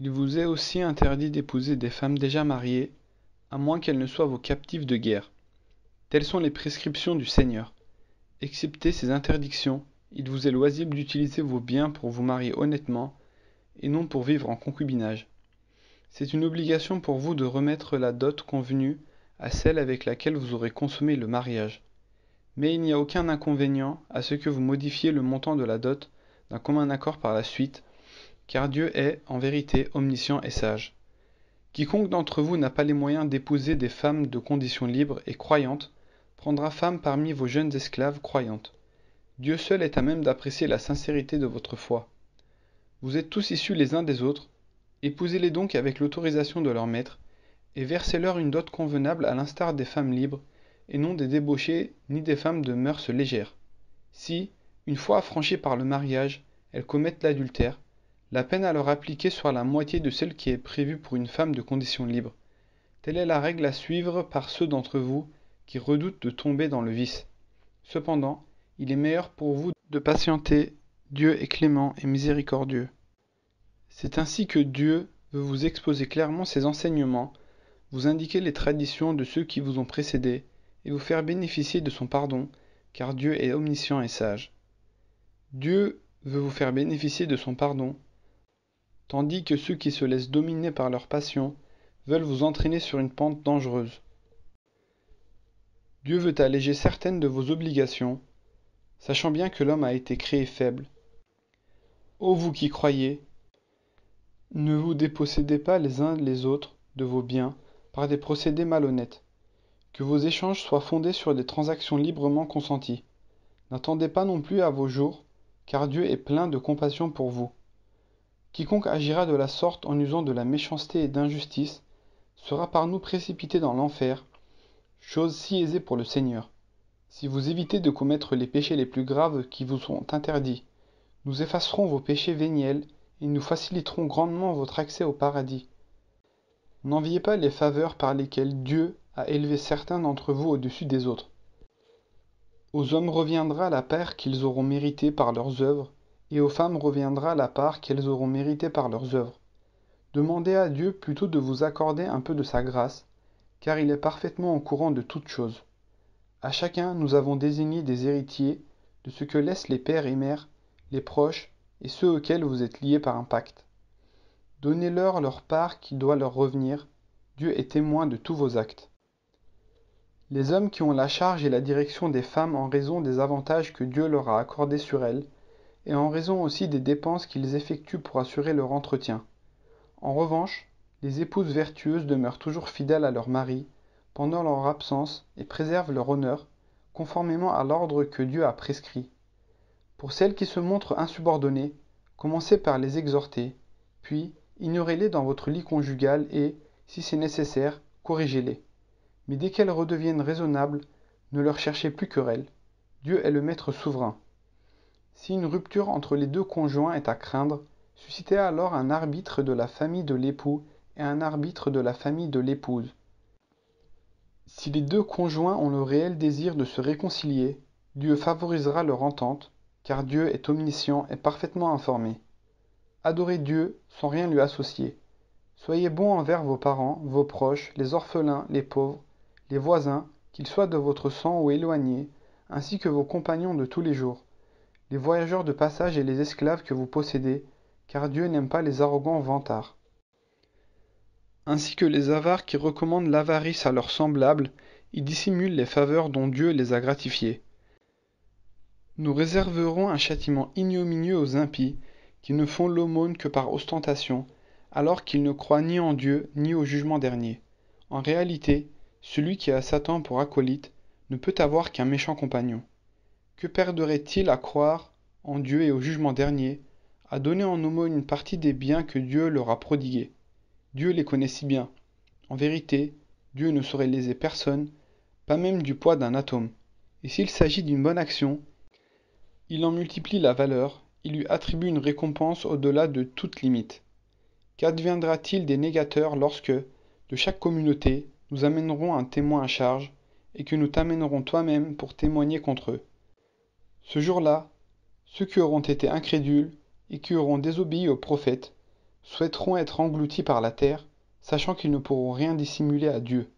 Il vous est aussi interdit d'épouser des femmes déjà mariées, à moins qu'elles ne soient vos captives de guerre. Telles sont les prescriptions du Seigneur. Excepté ces interdictions, il vous est loisible d'utiliser vos biens pour vous marier honnêtement, et non pour vivre en concubinage. C'est une obligation pour vous de remettre la dot convenue à celle avec laquelle vous aurez consommé le mariage. Mais il n'y a aucun inconvénient à ce que vous modifiez le montant de la dot d'un commun accord par la suite, car Dieu est, en vérité, omniscient et sage. Quiconque d'entre vous n'a pas les moyens d'épouser des femmes de condition libre et croyantes, prendra femme parmi vos jeunes esclaves croyantes. Dieu seul est à même d'apprécier la sincérité de votre foi. Vous êtes tous issus les uns des autres, épousez-les donc avec l'autorisation de leur maître, et versez-leur une dot convenable à l'instar des femmes libres, et non des débauchés ni des femmes de mœurs légères. Si, une fois affranchies par le mariage, elles commettent l'adultère, la peine à leur appliquer sera la moitié de celle qui est prévue pour une femme de condition libre. Telle est la règle à suivre par ceux d'entre vous qui redoutent de tomber dans le vice. Cependant, il est meilleur pour vous de patienter, Dieu est clément et miséricordieux. C'est ainsi que Dieu veut vous exposer clairement ses enseignements, vous indiquer les traditions de ceux qui vous ont précédés, et vous faire bénéficier de son pardon, car Dieu est omniscient et sage. Dieu veut vous faire bénéficier de son pardon, tandis que ceux qui se laissent dominer par leur passion veulent vous entraîner sur une pente dangereuse. Dieu veut alléger certaines de vos obligations, sachant bien que l'homme a été créé faible. Ô vous qui croyez, ne vous dépossédez pas les uns les autres de vos biens par des procédés malhonnêtes. Que vos échanges soient fondés sur des transactions librement consenties. N'attendez pas non plus à vos jours, car Dieu est plein de compassion pour vous. Quiconque agira de la sorte en usant de la méchanceté et d'injustice sera par nous précipité dans l'enfer, chose si aisée pour le Seigneur. Si vous évitez de commettre les péchés les plus graves qui vous sont interdits, nous effacerons vos péchés véniels et nous faciliterons grandement votre accès au paradis. N'enviez pas les faveurs par lesquelles Dieu a élevé certains d'entre vous au-dessus des autres. Aux hommes reviendra la part qu'ils auront méritée par leurs œuvres, et aux femmes reviendra la part qu'elles auront méritée par leurs œuvres. Demandez à Dieu plutôt de vous accorder un peu de sa grâce, car il est parfaitement au courant de toutes choses. À chacun nous avons désigné des héritiers de ce que laissent les pères et mères, les proches et ceux auxquels vous êtes liés par un pacte. Donnez-leur leur part qui doit leur revenir, Dieu est témoin de tous vos actes. Les hommes qui ont la charge et la direction des femmes en raison des avantages que Dieu leur a accordés sur elles, et en raison aussi des dépenses qu'ils effectuent pour assurer leur entretien. En revanche, les épouses vertueuses demeurent toujours fidèles à leur mari pendant leur absence et préservent leur honneur, conformément à l'ordre que Dieu a prescrit. Pour celles qui se montrent insubordonnées, commencez par les exhorter, puis ignorez-les dans votre lit conjugal et, si c'est nécessaire, corrigez-les. Mais dès qu'elles redeviennent raisonnables, ne leur cherchez plus querelle. Dieu est le maître souverain. Si une rupture entre les deux conjoints est à craindre, suscitez alors un arbitre de la famille de l'époux et un arbitre de la famille de l'épouse. Si les deux conjoints ont le réel désir de se réconcilier, Dieu favorisera leur entente, car Dieu est omniscient et parfaitement informé. Adorez Dieu sans rien lui associer. Soyez bons envers vos parents, vos proches, les orphelins, les pauvres, les voisins, qu'ils soient de votre sang ou éloignés, ainsi que vos compagnons de tous les jours, les voyageurs de passage et les esclaves que vous possédez, car Dieu n'aime pas les arrogants vantards. Ainsi que les avares qui recommandent l'avarice à leurs semblables, ils dissimulent les faveurs dont Dieu les a gratifiés. Nous réserverons un châtiment ignominieux aux impies, qui ne font l'aumône que par ostentation, alors qu'ils ne croient ni en Dieu ni au jugement dernier. En réalité, celui qui a Satan pour acolyte ne peut avoir qu'un méchant compagnon. Que perdrait-il à croire en Dieu et au jugement dernier, à donner en aumône une partie des biens que Dieu leur a prodigués? Dieu les connaît si bien. En vérité, Dieu ne saurait léser personne, pas même du poids d'un atome. Et s'il s'agit d'une bonne action, il en multiplie la valeur, il lui attribue une récompense au-delà de toute limite. Qu'adviendra-t-il des négateurs lorsque, de chaque communauté, nous amènerons un témoin à charge, et que nous t'amènerons toi-même pour témoigner contre eux? Ce jour-là, ceux qui auront été incrédules et qui auront désobéi aux prophètes souhaiteront être engloutis par la terre, sachant qu'ils ne pourront rien dissimuler à Dieu.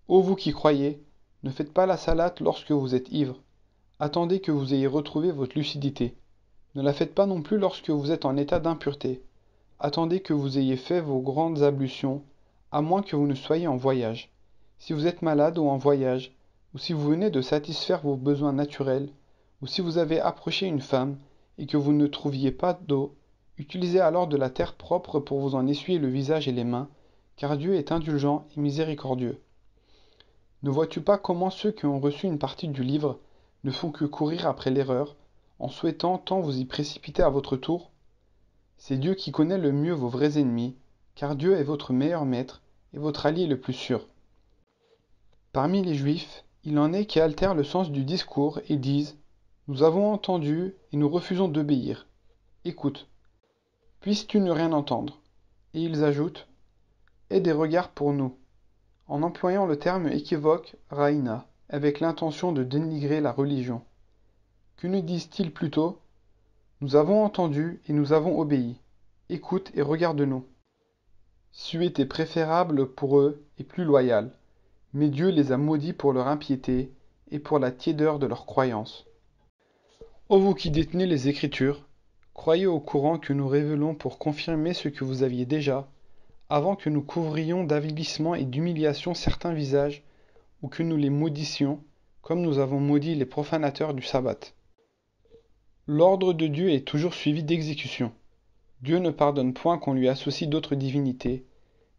Ô vous qui croyez, ne faites pas la salade lorsque vous êtes ivre. Attendez que vous ayez retrouvé votre lucidité. Ne la faites pas non plus lorsque vous êtes en état d'impureté. Attendez que vous ayez fait vos grandes ablutions, à moins que vous ne soyez en voyage. Si vous êtes malade ou en voyage, ou si vous venez de satisfaire vos besoins naturels, ou si vous avez approché une femme et que vous ne trouviez pas d'eau, utilisez alors de la terre propre pour vous en essuyer le visage et les mains, car Dieu est indulgent et miséricordieux. Ne vois-tu pas comment ceux qui ont reçu une partie du livre ne font que courir après l'erreur, en souhaitant tant vous y précipiter à votre tour? C'est Dieu qui connaît le mieux vos vrais ennemis, car Dieu est votre meilleur maître et votre allié le plus sûr. Parmi les Juifs, il en est qui altèrent le sens du discours et disent « Nous avons entendu et nous refusons d'obéir. Écoute, puisses-tu ne rien entendre ?» Et ils ajoutent « Aie des regards pour nous », en employant le terme équivoque Raïna, avec l'intention de dénigrer la religion. Que ne disent-ils plutôt? Nous avons entendu et nous avons obéi. Écoute et regarde-nous. C'eût été préférable pour eux et plus loyal, mais Dieu les a maudits pour leur impiété et pour la tiédeur de leur croyance. Ô vous qui détenez les Écritures, croyez au courant que nous révélons pour confirmer ce que vous aviez déjà, avant que nous couvrions d'avilissement et d'humiliation certains visages, ou que nous les maudissions, comme nous avons maudit les profanateurs du sabbat. L'ordre de Dieu est toujours suivi d'exécution. Dieu ne pardonne point qu'on lui associe d'autres divinités,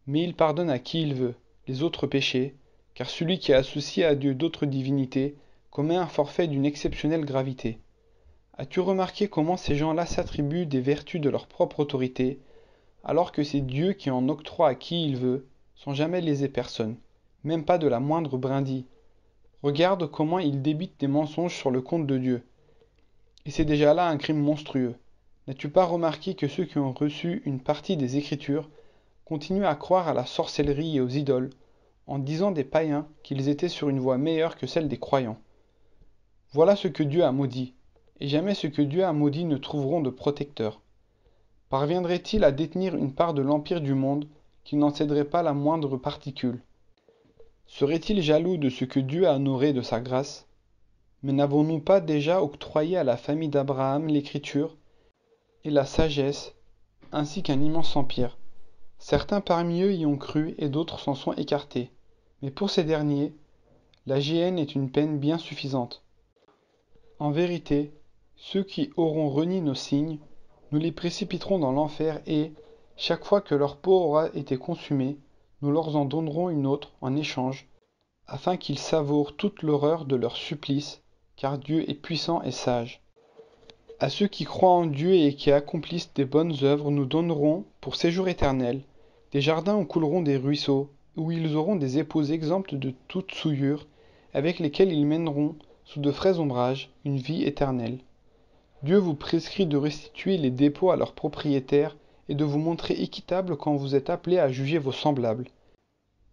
mais il pardonne à qui il veut les autres péchés, car celui qui associe à Dieu d'autres divinités commet un forfait d'une exceptionnelle gravité. As-tu remarqué comment ces gens-là s'attribuent des vertus de leur propre autorité, alors que c'est Dieu qui en octroie à qui il veut, sans jamais léser personne, même pas de la moindre brindille? Regarde comment ils débitent des mensonges sur le compte de Dieu. Et c'est déjà là un crime monstrueux. N'as-tu pas remarqué que ceux qui ont reçu une partie des Écritures continuent à croire à la sorcellerie et aux idoles, en disant des païens qu'ils étaient sur une voie meilleure que celle des croyants? Voilà ce que Dieu a maudit, et jamais ce que Dieu a maudit ne trouveront de protecteur. Parviendrait-il à détenir une part de l'empire du monde qu'il n'en céderait pas la moindre particule? Serait-il jaloux de ce que Dieu a honoré de sa grâce? Mais n'avons-nous pas déjà octroyé à la famille d'Abraham l'écriture et la sagesse, ainsi qu'un immense empire? Certains parmi eux y ont cru et d'autres s'en sont écartés. Mais pour ces derniers, la géhenne est une peine bien suffisante. En vérité, ceux qui auront renié nos signes, nous les précipiterons dans l'enfer et, chaque fois que leur peau aura été consumée, nous leur en donnerons une autre en échange, afin qu'ils savourent toute l'horreur de leur supplice, car Dieu est puissant et sage. À ceux qui croient en Dieu et qui accomplissent des bonnes œuvres, nous donnerons, pour séjour éternel, des jardins où couleront des ruisseaux, où ils auront des épouses exemptes de toute souillure, avec lesquelles ils mèneront, sous de frais ombrages, une vie éternelle. Dieu vous prescrit de restituer les dépôts à leurs propriétaires et de vous montrer équitable quand vous êtes appelés à juger vos semblables.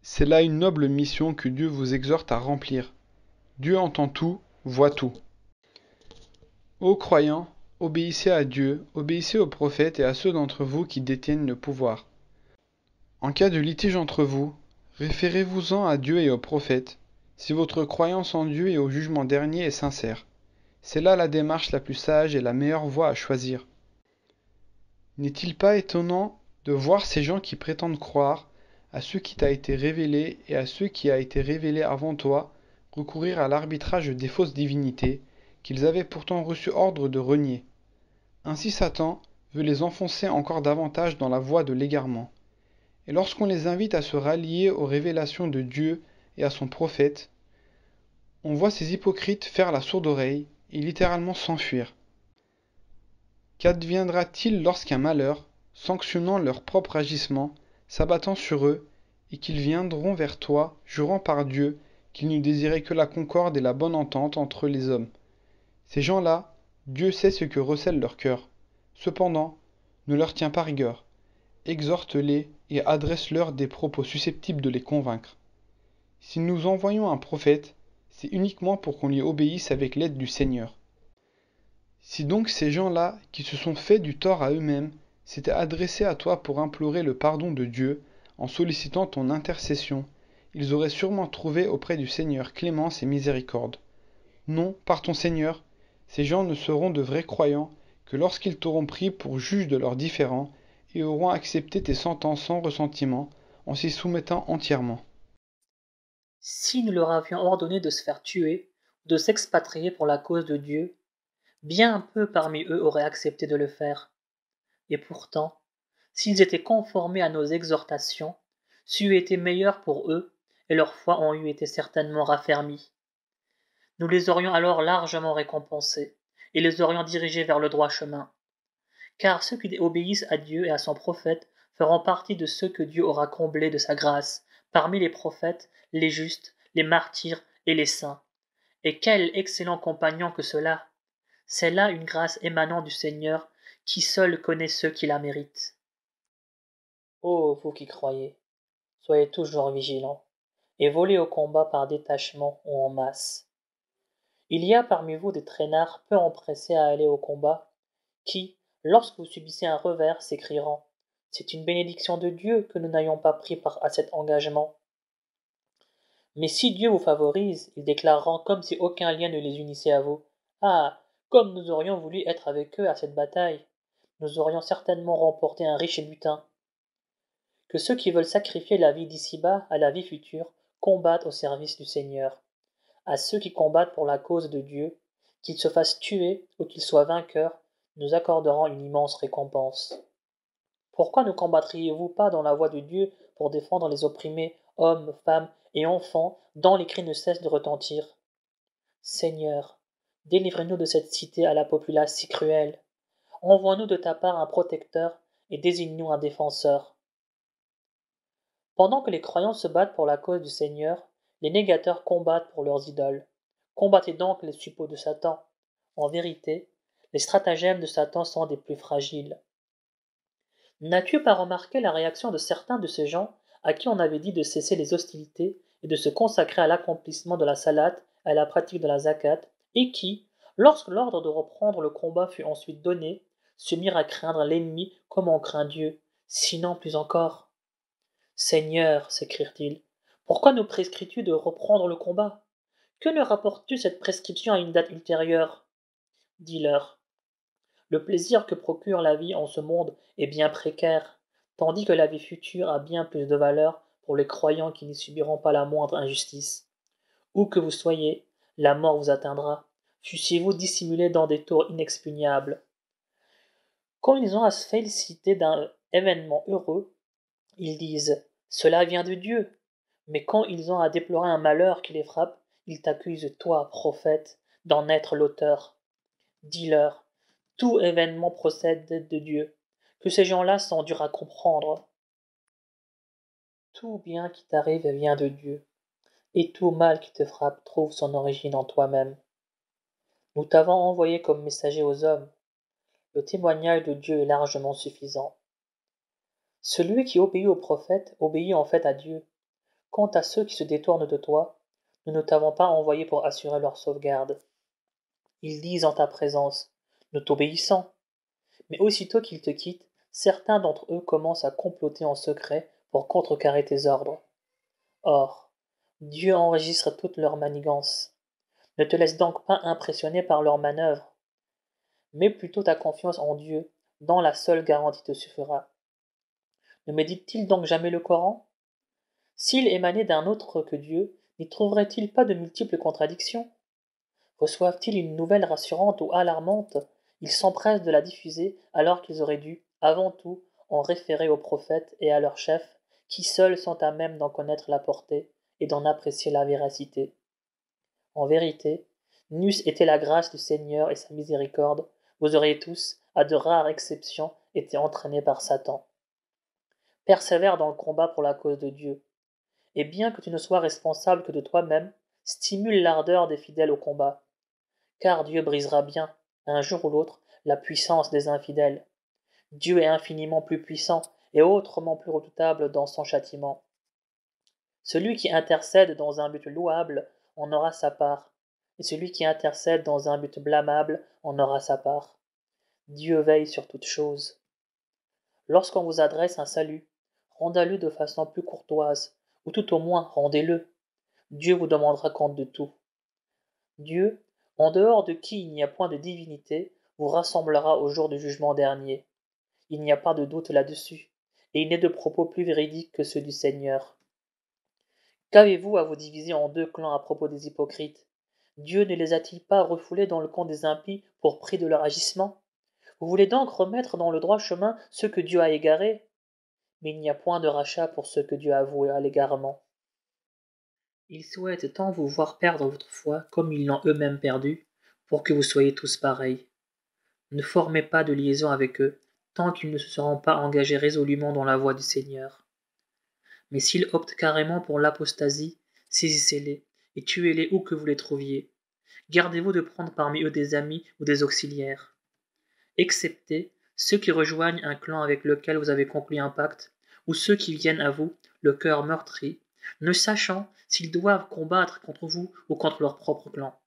C'est là une noble mission que Dieu vous exhorte à remplir. Dieu entend tout, voit tout. Ô croyants, obéissez à Dieu, obéissez aux prophètes et à ceux d'entre vous qui détiennent le pouvoir. En cas de litige entre vous, référez-vous-en à Dieu et aux prophètes, si votre croyance en Dieu et au jugement dernier est sincère. C'est là la démarche la plus sage et la meilleure voie à choisir. N'est-il pas étonnant de voir ces gens qui prétendent croire à ce qui t'a été révélé et à ce qui a été révélé avant toi recourir à l'arbitrage des fausses divinités qu'ils avaient pourtant reçu ordre de renier. Ainsi Satan veut les enfoncer encore davantage dans la voie de l'égarement. Et lorsqu'on les invite à se rallier aux révélations de Dieu et à son prophète, on voit ces hypocrites faire la sourde oreille et littéralement s'enfuir. Qu'adviendra-t-il lorsqu'un malheur, sanctionnant leur propre agissement, s'abattant sur eux, et qu'ils viendront vers toi, jurant par Dieu qu'ils ne désiraient que la concorde et la bonne entente entre les hommes? Ces gens-là, Dieu sait ce que recèle leur cœur. Cependant, ne leur tiens pas rigueur. Exhorte-les et adresse-leur des propos susceptibles de les convaincre. Si nous envoyons un prophète, c'est uniquement pour qu'on lui obéisse avec l'aide du Seigneur. Si donc ces gens-là, qui se sont fait du tort à eux-mêmes, s'étaient adressés à toi pour implorer le pardon de Dieu, en sollicitant ton intercession, ils auraient sûrement trouvé auprès du Seigneur clémence et miséricorde. Non, par ton Seigneur, ces gens ne seront de vrais croyants que lorsqu'ils t'auront pris pour juge de leurs différends et auront accepté tes sentences sans ressentiment, en s'y soumettant entièrement. Si nous leur avions ordonné de se faire tuer, ou de s'expatrier pour la cause de Dieu, bien peu parmi eux auraient accepté de le faire. Et pourtant, s'ils étaient conformés à nos exhortations, c'eût été meilleur pour eux, et leur foi en eût été certainement raffermie. Nous les aurions alors largement récompensés, et les aurions dirigés vers le droit chemin. Car ceux qui obéissent à Dieu et à son prophète feront partie de ceux que Dieu aura comblés de sa grâce, parmi les prophètes, les justes, les martyrs et les saints. Et quel excellent compagnon que cela! C'est là une grâce émanant du Seigneur, qui seul connaît ceux qui la méritent. Ô vous qui croyez, soyez toujours vigilants, et volez au combat par détachement ou en masse. Il y a parmi vous des traînards peu empressés à aller au combat, qui, lorsque vous subissez un revers, s'écrieront: c'est une bénédiction de Dieu que nous n'ayons pas pris part à cet engagement. Mais si Dieu vous favorise, ils déclareront comme si aucun lien ne les unissait à vous: ah, comme nous aurions voulu être avec eux à cette bataille, nous aurions certainement remporté un riche butin. Que ceux qui veulent sacrifier la vie d'ici-bas à la vie future combattent au service du Seigneur. À ceux qui combattent pour la cause de Dieu, qu'ils se fassent tuer ou qu'ils soient vainqueurs, nous accorderons une immense récompense. Pourquoi ne combattriez-vous pas dans la voie de Dieu pour défendre les opprimés, hommes, femmes et enfants, dont les cris ne cessent de retentir? Seigneur, délivre-nous de cette cité à la populace si cruelle. Envoie-nous de ta part un protecteur et désigne-nous un défenseur. Pendant que les croyants se battent pour la cause du Seigneur, les négateurs combattent pour leurs idoles. Combattez donc les suppôts de Satan. En vérité, les stratagèmes de Satan sont des plus fragiles. N'as-tu pas remarqué la réaction de certains de ces gens à qui on avait dit de cesser les hostilités et de se consacrer à l'accomplissement de la salat et à la pratique de la zakat, et qui, lorsque l'ordre de reprendre le combat fut ensuite donné, se mirent à craindre l'ennemi comme on craint Dieu, sinon plus encore? Seigneur, s'écrièrent-ils, pourquoi nous prescris-tu de reprendre le combat? Que ne rapportes-tu cette prescription à une date ultérieure? Dis-leur: le plaisir que procure la vie en ce monde est bien précaire, tandis que la vie future a bien plus de valeur pour les croyants qui n'y subiront pas la moindre injustice. Où que vous soyez, la mort vous atteindra, fussiez-vous dissimulés dans des tours inexpugnables. Quand ils ont à se féliciter d'un événement heureux, ils disent: cela vient de Dieu. Mais quand ils ont à déplorer un malheur qui les frappe, ils t'accusent, toi, prophète, d'en être l'auteur. Dis-leur: tout événement procède de Dieu, que ces gens-là sont durs à comprendre. Tout bien qui t'arrive vient de Dieu, et tout mal qui te frappe trouve son origine en toi-même. Nous t'avons envoyé comme messager aux hommes. Le témoignage de Dieu est largement suffisant. Celui qui obéit au prophète obéit en fait à Dieu. Quant à ceux qui se détournent de toi, nous ne t'avons pas envoyé pour assurer leur sauvegarde. Ils disent en ta présence: nous t'obéissons. Mais aussitôt qu'ils te quittent, certains d'entre eux commencent à comploter en secret pour contrecarrer tes ordres. Or, Dieu enregistre toutes leurs manigances. Ne te laisse donc pas impressionner par leurs manœuvres. Mets plutôt ta confiance en Dieu, dont la seule garantie te suffira. Ne médite-t-il donc jamais le Coran? S'il émanait d'un autre que Dieu, n'y trouverait-il pas de multiples contradictions? Reçoivent-ils une nouvelle rassurante ou alarmante? Ils s'empressent de la diffuser alors qu'ils auraient dû, avant tout, en référer aux prophètes et à leurs chefs, qui seuls sont à même d'en connaître la portée et d'en apprécier la véracité. En vérité, n'eût été la grâce du Seigneur et sa miséricorde, vous auriez tous, à de rares exceptions, été entraînés par Satan. Persévère dans le combat pour la cause de Dieu, et bien que tu ne sois responsable que de toi-même, stimule l'ardeur des fidèles au combat, car Dieu brisera bien, un jour ou l'autre, la puissance des infidèles. Dieu est infiniment plus puissant et autrement plus redoutable dans son châtiment. Celui qui intercède dans un but louable en aura sa part, et celui qui intercède dans un but blâmable en aura sa part. Dieu veille sur toutes choses. Lorsqu'on vous adresse un salut, rendez-le de façon plus courtoise, ou tout au moins rendez-le. Dieu vous demandera compte de tout. Dieu, en dehors de qui il n'y a point de divinité, vous rassemblera au jour du jugement dernier. Il n'y a pas de doute là-dessus, et il n'est de propos plus véridiques que ceux du Seigneur. Qu'avez-vous à vous diviser en deux clans à propos des hypocrites? Dieu ne les a-t-il pas refoulés dans le camp des impies pour prix de leur agissement? Vous voulez donc remettre dans le droit chemin ceux que Dieu a égarés? Mais il n'y a point de rachat pour ceux que Dieu a voués à l'égarement. Ils souhaitent tant vous voir perdre votre foi comme ils l'ont eux-mêmes perdue, pour que vous soyez tous pareils. Ne formez pas de liaison avec eux, tant qu'ils ne se seront pas engagés résolument dans la voie du Seigneur. Mais s'ils optent carrément pour l'apostasie, saisissez-les et tuez-les où que vous les trouviez. Gardez-vous de prendre parmi eux des amis ou des auxiliaires. Excepté ceux qui rejoignent un clan avec lequel vous avez conclu un pacte, ou ceux qui viennent à vous, le cœur meurtri, ne sachant s'ils doivent combattre contre vous ou contre leur propre clan.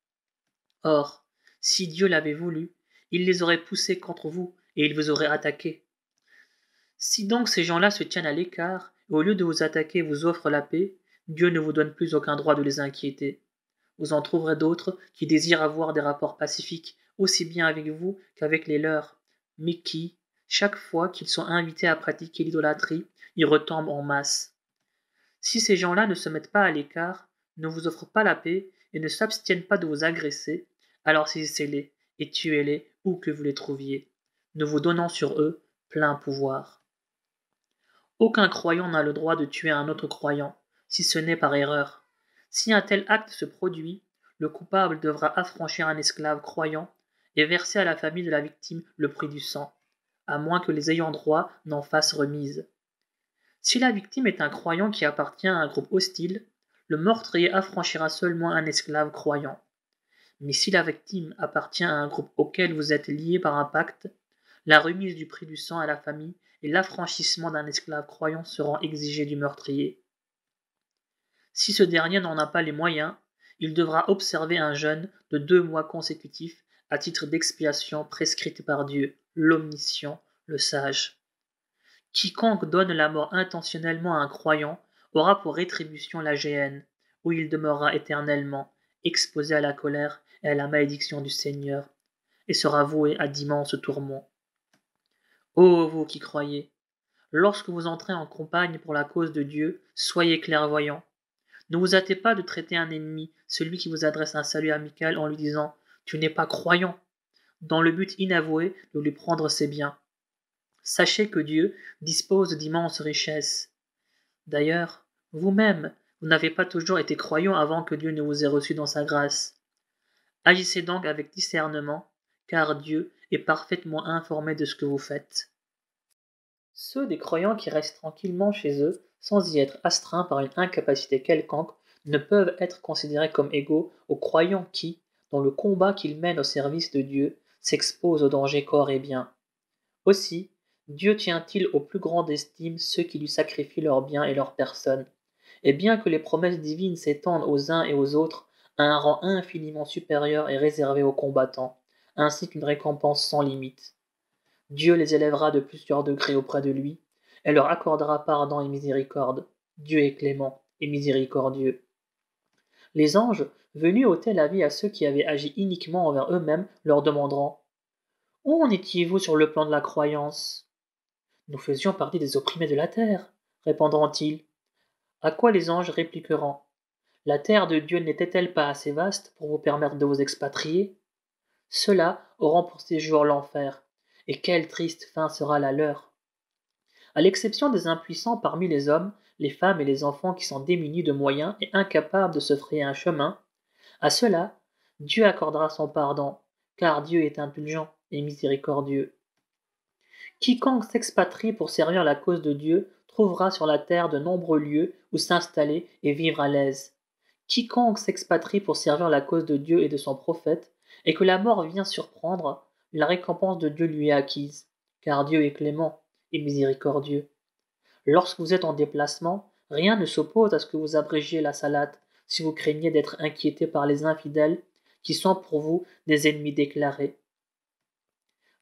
Or, si Dieu l'avait voulu, il les aurait poussés contre vous et il vous aurait attaqué. Si donc ces gens-là se tiennent à l'écart et au lieu de vous attaquer vous offrent la paix, Dieu ne vous donne plus aucun droit de les inquiéter. Vous en trouverez d'autres qui désirent avoir des rapports pacifiques aussi bien avec vous qu'avec les leurs, mais qui, chaque fois qu'ils sont invités à pratiquer l'idolâtrie, y retombent en masse. Si ces gens-là ne se mettent pas à l'écart, ne vous offrent pas la paix et ne s'abstiennent pas de vous agresser, alors saisissez-les et tuez-les où que vous les trouviez, ne vous donnant sur eux plein pouvoir. Aucun croyant n'a le droit de tuer un autre croyant, si ce n'est par erreur. Si un tel acte se produit, le coupable devra affranchir un esclave croyant et verser à la famille de la victime le prix du sang, à moins que les ayants droit n'en fassent remise. Si la victime est un croyant qui appartient à un groupe hostile, le meurtrier affranchira seulement un esclave croyant. Mais si la victime appartient à un groupe auquel vous êtes lié par un pacte, la remise du prix du sang à la famille et l'affranchissement d'un esclave croyant seront exigés du meurtrier. Si ce dernier n'en a pas les moyens, il devra observer un jeûne de 2 mois consécutifs à titre d'expiation prescrite par Dieu, l'omniscient, le sage. Quiconque donne la mort intentionnellement à un croyant aura pour rétribution la géhenne, où il demeurera éternellement, exposé à la colère et à la malédiction du Seigneur, et sera voué à d'immenses tourments. Ô vous qui croyez, lorsque vous entrez en campagne pour la cause de Dieu, soyez clairvoyants. Ne vous hâtez pas de traiter un ennemi, celui qui vous adresse un salut amical en lui disant « Tu n'es pas croyant », dans le but inavoué de lui prendre ses biens. Sachez que Dieu dispose d'immenses richesses. D'ailleurs, vous-même, vous n'avez pas toujours été croyant avant que Dieu ne vous ait reçu dans sa grâce. Agissez donc avec discernement, car Dieu est parfaitement informé de ce que vous faites. Ceux des croyants qui restent tranquillement chez eux, sans y être astreints par une incapacité quelconque, ne peuvent être considérés comme égaux aux croyants qui, dans le combat qu'ils mènent au service de Dieu, s'exposent aux dangers corps et biens. Aussi, Dieu tient-il au plus grande estime ceux qui lui sacrifient leurs biens et leur personne, et bien que les promesses divines s'étendent aux uns et aux autres, un rang infiniment supérieur est réservé aux combattants, ainsi qu'une récompense sans limite. Dieu les élèvera de plusieurs degrés auprès de lui, et leur accordera pardon et miséricorde. Dieu est clément et miséricordieux. Les anges, venus ôter la vie à ceux qui avaient agi iniquement envers eux-mêmes, leur demanderont « Où en étiez-vous sur le plan de la croyance ?» « Nous faisions partie des opprimés de la terre, répondront-ils. À quoi les anges répliqueront « La terre de Dieu n'était-elle pas assez vaste pour vous permettre de vous expatrier ?» Ceux-là auront pour séjour l'enfer, et quelle triste fin sera la leur. À l'exception des impuissants parmi les hommes, les femmes et les enfants qui sont démunis de moyens et incapables de se frayer un chemin, à ceux-là, Dieu accordera son pardon, car Dieu est indulgent et miséricordieux. Quiconque s'expatrie pour servir la cause de Dieu trouvera sur la terre de nombreux lieux où s'installer et vivre à l'aise. Quiconque s'expatrie pour servir la cause de Dieu et de son prophète, et que la mort vient surprendre, la récompense de Dieu lui est acquise, car Dieu est clément et miséricordieux. Lorsque vous êtes en déplacement, rien ne s'oppose à ce que vous abrégiez la salate, si vous craignez d'être inquiété par les infidèles, qui sont pour vous des ennemis déclarés.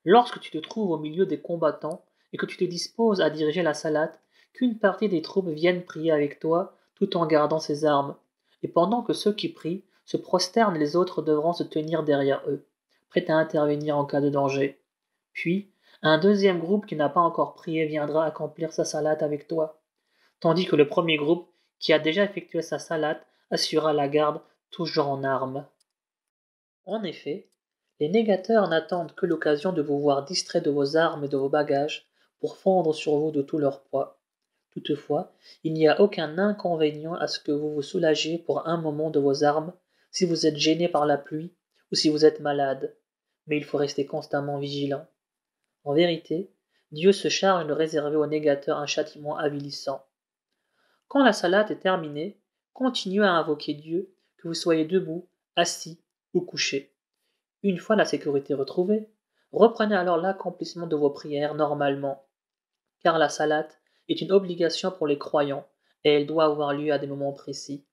Lorsque tu te trouves au milieu des combattants, et que tu te disposes à diriger la salade, qu'une partie des troupes vienne prier avec toi tout en gardant ses armes, et pendant que ceux qui prient se prosternent, les autres devront se tenir derrière eux, prêts à intervenir en cas de danger. Puis, un deuxième groupe qui n'a pas encore prié viendra accomplir sa salade avec toi, tandis que le premier groupe, qui a déjà effectué sa salade, assurera la garde, toujours en armes. En effet, les négateurs n'attendent que l'occasion de vous voir distraits de vos armes et de vos bagages pour fondre sur vous de tout leur poids. Toutefois, il n'y a aucun inconvénient à ce que vous vous soulagiez pour un moment de vos armes si vous êtes gêné par la pluie ou si vous êtes malade, mais il faut rester constamment vigilant. En vérité, Dieu se charge de réserver aux négateurs un châtiment avilissant. Quand la salade est terminée, continuez à invoquer Dieu, que vous soyez debout, assis ou couché. Une fois la sécurité retrouvée, reprenez alors l'accomplissement de vos prières normalement, car la salade est une obligation pour les croyants et elle doit avoir lieu à des moments précis.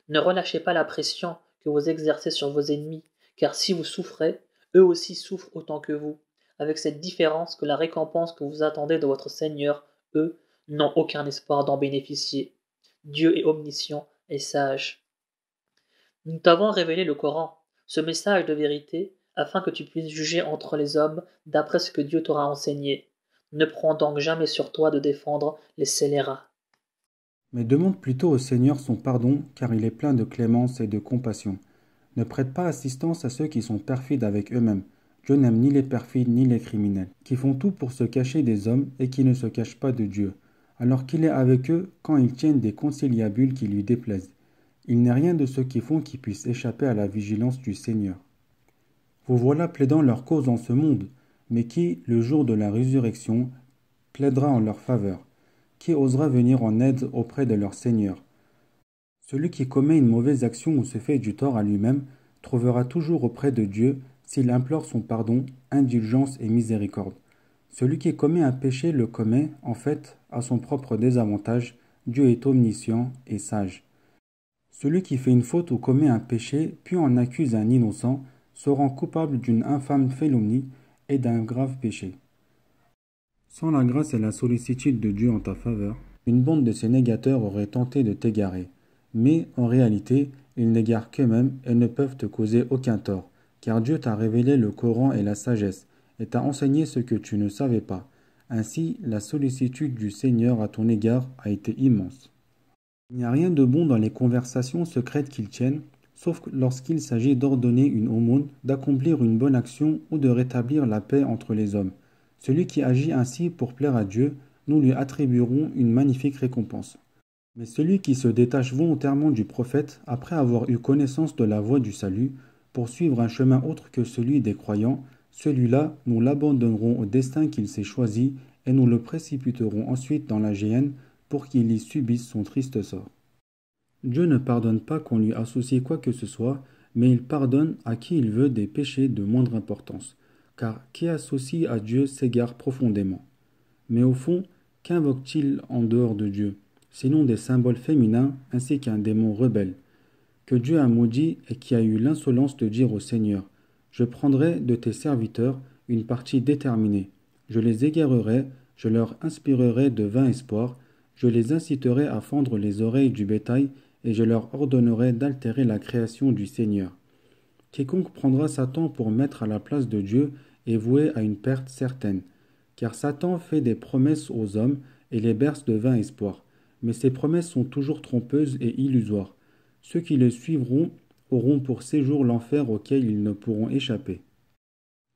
Ne relâchez pas la pression que vous exercez sur vos ennemis, car si vous souffrez, eux aussi souffrent autant que vous, avec cette différence que la récompense que vous attendez de votre Seigneur, eux, n'ont aucun espoir d'en bénéficier. Dieu est omniscient et sage. Nous t'avons révélé le Coran, ce message de vérité, afin que tu puisses juger entre les hommes d'après ce que Dieu t'aura enseigné. Ne prends donc jamais sur toi de défendre les scélérats. Mais demande plutôt au Seigneur son pardon, car il est plein de clémence et de compassion. Ne prête pas assistance à ceux qui sont perfides avec eux-mêmes. Dieu n'aime ni les perfides ni les criminels, qui font tout pour se cacher des hommes et qui ne se cachent pas de Dieu, alors qu'il est avec eux quand ils tiennent des conciliabules qui lui déplaisent. Il n'est rien de ceux qui font qui puisse échapper à la vigilance du Seigneur. Vous voilà plaidant leur cause en ce monde, mais qui, le jour de la résurrection, plaidera en leur faveur? Qui osera venir en aide auprès de leur Seigneur? Celui qui commet une mauvaise action ou se fait du tort à lui-même trouvera toujours auprès de Dieu, s'il implore son pardon, indulgence et miséricorde. Celui qui commet un péché le commet, en fait, à son propre désavantage. Dieu est omniscient et sage. Celui qui fait une faute ou commet un péché, puis en accuse un innocent, se rend coupable d'une infâme félonie et d'un grave péché. Sans la grâce et la sollicitude de Dieu en ta faveur, une bande de ces négateurs aurait tenté de t'égarer. Mais, en réalité, ils n'égarent qu'eux-mêmes et ne peuvent te causer aucun tort, car Dieu t'a révélé le Coran et la sagesse, et t'a enseigné ce que tu ne savais pas. Ainsi, la sollicitude du Seigneur à ton égard a été immense. Il n'y a rien de bon dans les conversations secrètes qu'ils tiennent, sauf lorsqu'il s'agit d'ordonner une aumône, d'accomplir une bonne action ou de rétablir la paix entre les hommes. Celui qui agit ainsi pour plaire à Dieu, nous lui attribuerons une magnifique récompense. Mais celui qui se détache volontairement du prophète, après avoir eu connaissance de la voie du salut, pour suivre un chemin autre que celui des croyants, celui-là, nous l'abandonnerons au destin qu'il s'est choisi et nous le précipiterons ensuite dans la géhenne pour qu'il y subisse son triste sort. Dieu ne pardonne pas qu'on lui associe quoi que ce soit, mais il pardonne à qui il veut des péchés de moindre importance, car qui associe à Dieu s'égare profondément. Mais au fond, qu'invoque-t-il en dehors de Dieu, sinon des symboles féminins ainsi qu'un démon rebelle, que Dieu a maudit et qui a eu l'insolence de dire au Seigneur: Je prendrai de tes serviteurs une partie déterminée, je les égarerai, je leur inspirerai de vains espoirs, je les inciterai à fendre les oreilles du bétail et je leur ordonnerai d'altérer la création du Seigneur. Quiconque prendra Satan pour maître à la place de Dieu est voué à une perte certaine, car Satan fait des promesses aux hommes et les berce de vains espoirs, mais ces promesses sont toujours trompeuses et illusoires. Ceux qui le suivront auront pour séjour l'enfer auquel ils ne pourront échapper.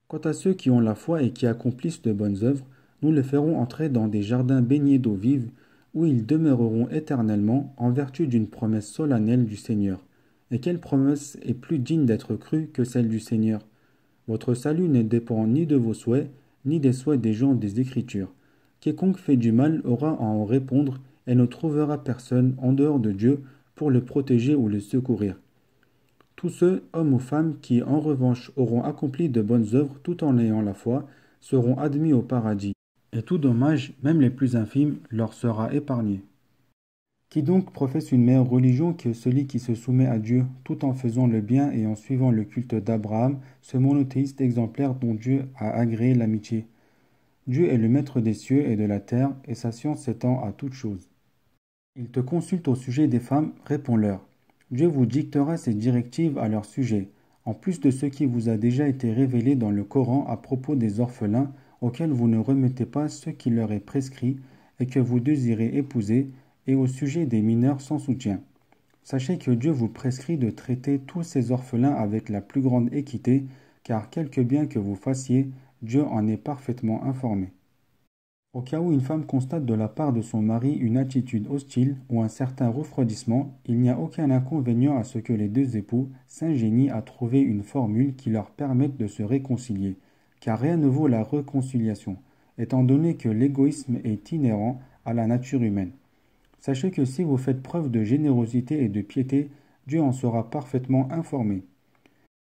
Quant à ceux qui ont la foi et qui accomplissent de bonnes œuvres, nous les ferons entrer dans des jardins baignés d'eau vive, où ils demeureront éternellement en vertu d'une promesse solennelle du Seigneur. Et quelle promesse est plus digne d'être crue que celle du Seigneur? Votre salut ne dépend ni de vos souhaits, ni des souhaits des gens des Écritures. Quiconque fait du mal aura à en répondre et ne trouvera personne en dehors de Dieu pour le protéger ou le secourir. Tous ceux, hommes ou femmes, qui en revanche auront accompli de bonnes œuvres tout en ayant la foi, seront admis au paradis, et tout dommage, même les plus infimes, leur sera épargné. Qui donc professe une meilleure religion que celui qui se soumet à Dieu tout en faisant le bien et en suivant le culte d'Abraham, ce monothéiste exemplaire dont Dieu a agréé l'amitié? Dieu est le maître des cieux et de la terre, et sa science s'étend à toutes choses. Il te consulte au sujet des femmes, réponds-leur. Dieu vous dictera ses directives à leur sujet, en plus de ce qui vous a déjà été révélé dans le Coran à propos des orphelins auxquels vous ne remettez pas ce qui leur est prescrit et que vous désirez épouser, et au sujet des mineurs sans soutien. Sachez que Dieu vous prescrit de traiter tous ces orphelins avec la plus grande équité, car quelque bien que vous fassiez, Dieu en est parfaitement informé. Au cas où une femme constate de la part de son mari une attitude hostile ou un certain refroidissement, il n'y a aucun inconvénient à ce que les deux époux s'ingénient à trouver une formule qui leur permette de se réconcilier, car rien ne vaut la réconciliation, étant donné que l'égoïsme est inhérent à la nature humaine. Sachez que si vous faites preuve de générosité et de piété, Dieu en sera parfaitement informé.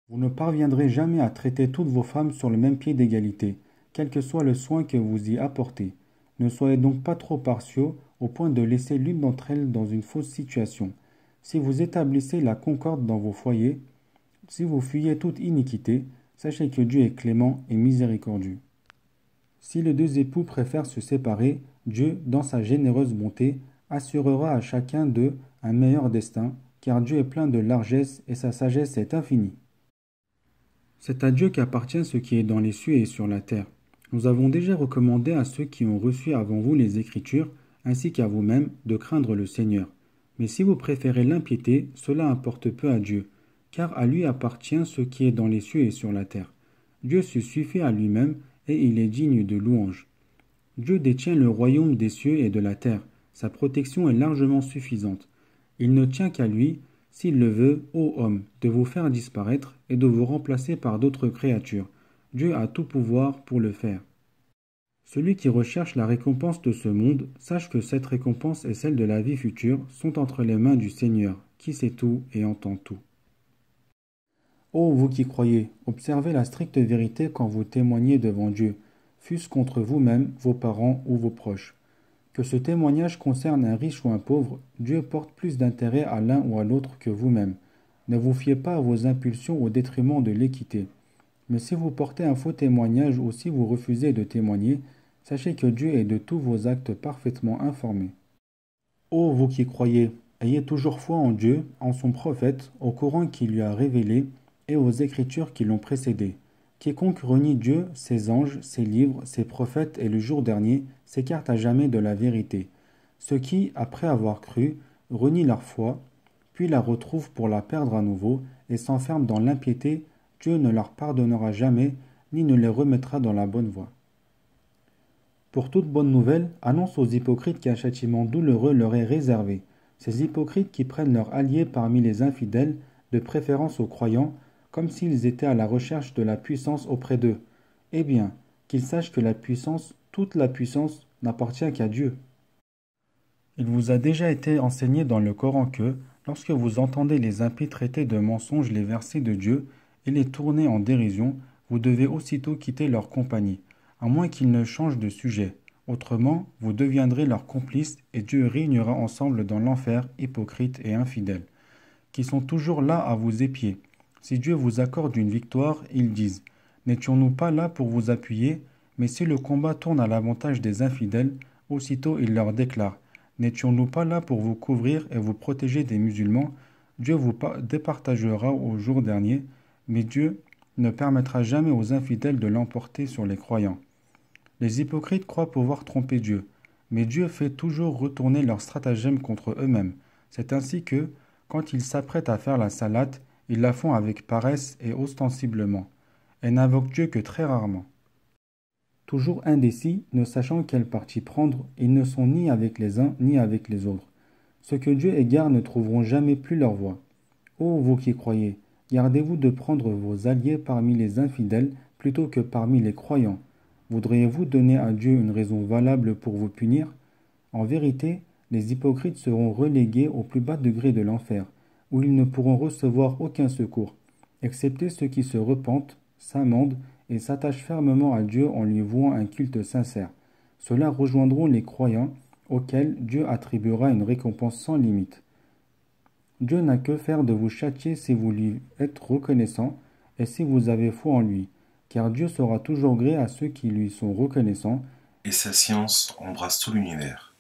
Vous ne parviendrez jamais à traiter toutes vos femmes sur le même pied d'égalité, quel que soit le soin que vous y apportez. Ne soyez donc pas trop partiaux au point de laisser l'une d'entre elles dans une fausse situation. Si vous établissez la concorde dans vos foyers, si vous fuyez toute iniquité, sachez que Dieu est clément et miséricordieux. Si les deux époux préfèrent se séparer, Dieu, dans sa généreuse bonté, assurera à chacun d'eux un meilleur destin, car Dieu est plein de largesse et sa sagesse est infinie. C'est à Dieu qu'appartient ce qui est dans les cieux et sur la terre. Nous avons déjà recommandé à ceux qui ont reçu avant vous les Écritures, ainsi qu'à vous-même, de craindre le Seigneur. Mais si vous préférez l'impiété, cela importe peu à Dieu, car à lui appartient ce qui est dans les cieux et sur la terre. Dieu se suffit à lui-même et il est digne de louange. Dieu détient le royaume des cieux et de la terre. Sa protection est largement suffisante. Il ne tient qu'à lui, s'il le veut, ô homme, de vous faire disparaître et de vous remplacer par d'autres créatures. Dieu a tout pouvoir pour le faire. Celui qui recherche la récompense de ce monde, sache que cette récompense et celle de la vie future sont entre les mains du Seigneur, qui sait tout et entend tout. Ô vous qui croyez, observez la stricte vérité quand vous témoignez devant Dieu, fût-ce contre vous-même, vos parents ou vos proches. Que ce témoignage concerne un riche ou un pauvre, Dieu porte plus d'intérêt à l'un ou à l'autre que vous-même. Ne vous fiez pas à vos impulsions au détriment de l'équité. Mais si vous portez un faux témoignage ou si vous refusez de témoigner, sachez que Dieu est de tous vos actes parfaitement informé. Ô vous qui croyez, ayez toujours foi en Dieu, en son prophète, au Coran qui lui a révélé et aux Écritures qui l'ont précédé. Quiconque renie Dieu, ses anges, ses livres, ses prophètes et le jour dernier, s'écarte à jamais de la vérité. Ceux qui, après avoir cru, renient leur foi, puis la retrouvent pour la perdre à nouveau, et s'enferment dans l'impiété, Dieu ne leur pardonnera jamais, ni ne les remettra dans la bonne voie. Pour toute bonne nouvelle, annonce aux hypocrites qu'un châtiment douloureux leur est réservé. Ces hypocrites qui prennent leur allié parmi les infidèles, de préférence aux croyants, comme s'ils étaient à la recherche de la puissance auprès d'eux. Eh bien, qu'ils sachent que la puissance, toute la puissance, n'appartient qu'à Dieu. Il vous a déjà été enseigné dans le Coran que, lorsque vous entendez les impies traiter de mensonges les versets de Dieu et les tourner en dérision, vous devez aussitôt quitter leur compagnie, à moins qu'ils ne changent de sujet. Autrement, vous deviendrez leurs complices et Dieu réunira ensemble dans l'enfer hypocrites et infidèles, qui sont toujours là à vous épier. Si Dieu vous accorde une victoire, ils disent « N'étions-nous pas là pour vous appuyer ?» Mais si le combat tourne à l'avantage des infidèles, aussitôt il leur déclare « N'étions-nous pas là pour vous couvrir et vous protéger des musulmans ?» Dieu vous départagera au jour dernier, mais Dieu ne permettra jamais aux infidèles de l'emporter sur les croyants. Les hypocrites croient pouvoir tromper Dieu, mais Dieu fait toujours retourner leurs stratagèmes contre eux-mêmes. C'est ainsi que, quand ils s'apprêtent à faire la salate, ils la font avec paresse et ostensiblement, et n'invoquent Dieu que très rarement. Toujours indécis, ne sachant quel parti prendre, ils ne sont ni avec les uns ni avec les autres. Ceux que Dieu égare ne trouveront jamais plus leur voie. Ô vous qui croyez, gardez-vous de prendre vos alliés parmi les infidèles plutôt que parmi les croyants. Voudriez-vous donner à Dieu une raison valable pour vous punir? En vérité, les hypocrites seront relégués au plus bas degré de l'enfer, où ils ne pourront recevoir aucun secours, excepté ceux qui se repentent, s'amendent et s'attachent fermement à Dieu en lui vouant un culte sincère. Ceux-là rejoindront les croyants, auxquels Dieu attribuera une récompense sans limite. Dieu n'a que faire de vous châtier si vous lui êtes reconnaissant et si vous avez foi en lui, car Dieu saura toujours gré à ceux qui lui sont reconnaissants, et sa science embrasse tout l'univers.